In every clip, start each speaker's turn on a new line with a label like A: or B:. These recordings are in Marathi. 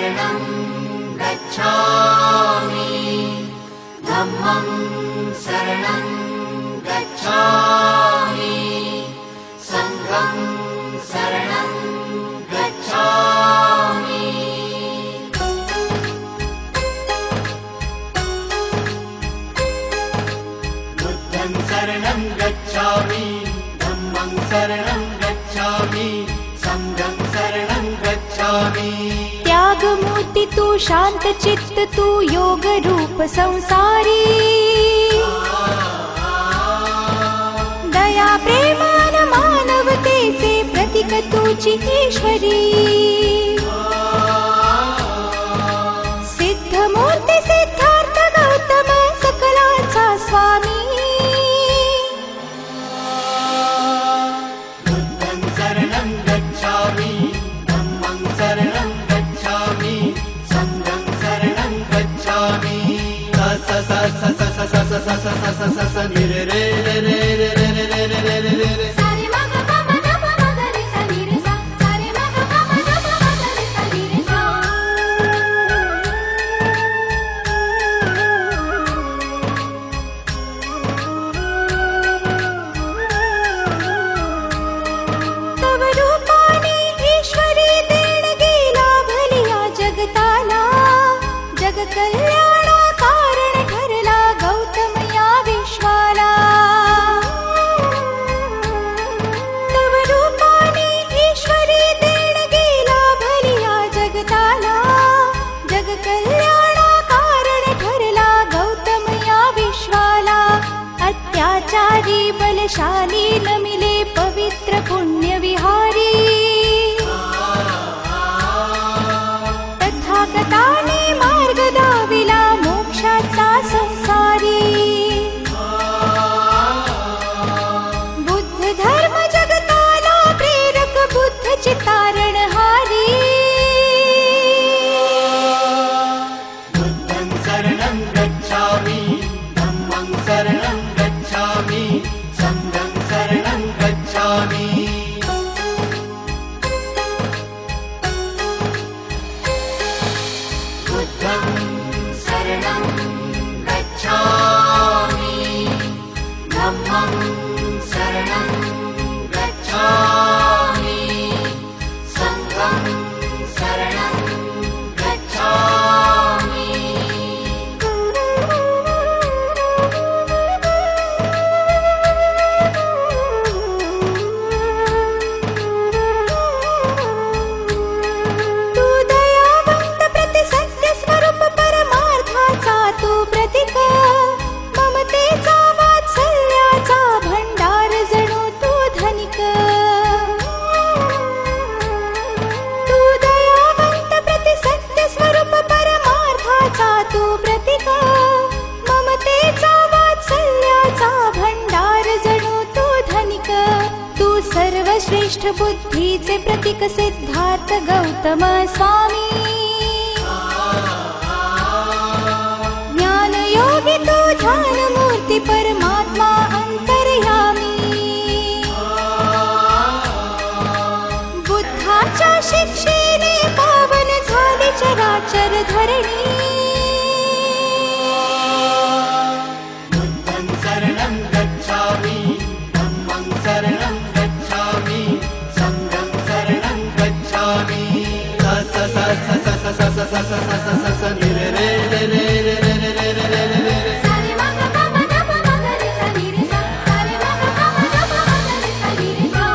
A: शरणं गच्छामि धम्मं शरणं गच्छामि संघं शरणं गच्छामि बुद्धं शरणं गच्छामि धम्मं शरणं गच्छामि संघं शरणं गच्छामि
B: त्यागमूर्ति तू शांत चित्त तू योग रूप संसारी दया प्रेमान मानवतेचे प्रतीक तुझी ईश्वरी सिद्धमूर्ती सिद्धार्थ गौतम सकलांचा स्वामी
A: बुद्धं शरणं गच्छामि धम्मं शरणं गच्छामि संघं शरणं गच्छामि स स स स स स स स स स स नि रे रे रे रे रे रे रे रे रे रे रे रे
B: सारे मग प म ग प म ग रे सा नि रे सा सारे मग प म ग प म ग रे सा नि रे सा तव रूपाने ईश्वरी देणगी लाभली या जगताला जग कल्याणा कारण ठरला गौतम या विश्वाला तव रूपाने ईश्वरी देणगी लाभली या जगताला जग कल्याणा कारण ठरला गौतम या विश्वाला अत्याचारी बलशाली नमिले पवित्र पुण्य विहारी तथागताने मार्ग दाविला मोक्षाचा संसारी बुद्ध धर्म जगताला प्रेरक बुद्ध चितारणहारी
A: बुद्धं शरणं गच्छामि धम्मं शरणं गच्छामि संघं शरणं गच्छामि बुद्धं शरणं गच्छामि धम्मं शरणं गच्छामि संघं शरणं गच्छामि
B: तू दयावंत प्रति सत्य स्वरूप परमार्थाचा तू प्रतीक ममतेचा वात्सल्याचा भंडार जणू तू धनिक तू दयावंत प्रति सत्य स्वरूप परमार्थाचा तू प्रतीक ममतेचा वात्सल्याचा भंडार जणू तू धनिक तू सर्वश्रेष्ठ बुद्धीचे प्रतीक सिद्धार्थ गौतम स्वामी ज्ञान योगी तू ध्यान मूर्ती परमात्मा अंतर्यामी बुद्धाच्या शिक्षेने पावन झाली चराचर धरणी
A: बुद्धं शरणं गच्छामि धम्मं शरणं गच्छामि संघं शरणं गच्छामि स स स स स स स स स स स स नि रे रे रे रे रे रे रे रे रे रे रे
B: सारे मग प म ग प म ग रे सा नि रे सा सारे मग प म ग प म ग रे सा नि रे सा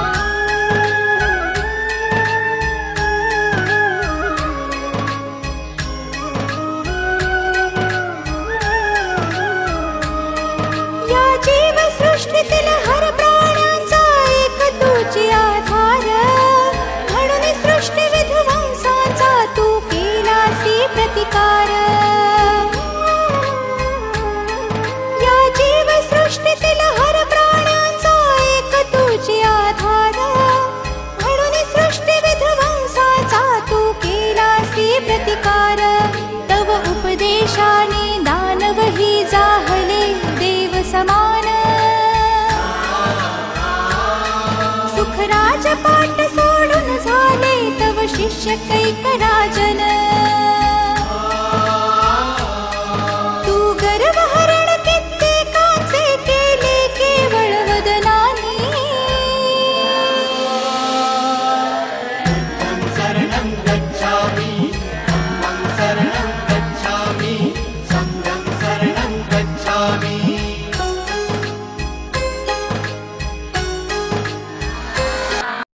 B: या जीव सृष्टीतील हर प्राण्यांचा एक तुझी आधार म्हणून सृष्टी विध्वंसाचा तू केलासी प्रतिकार या जीव सृष्टीतील हर प्राण्यांचा एक तुझी आधार म्हणून सृष्टी विध्वंसाचा तू केलासी प्रतिकार तव उपदेशाने दानवही जाहले देव समान सुखराज पाठ सोडून झाले तव शिष्य कैक राजन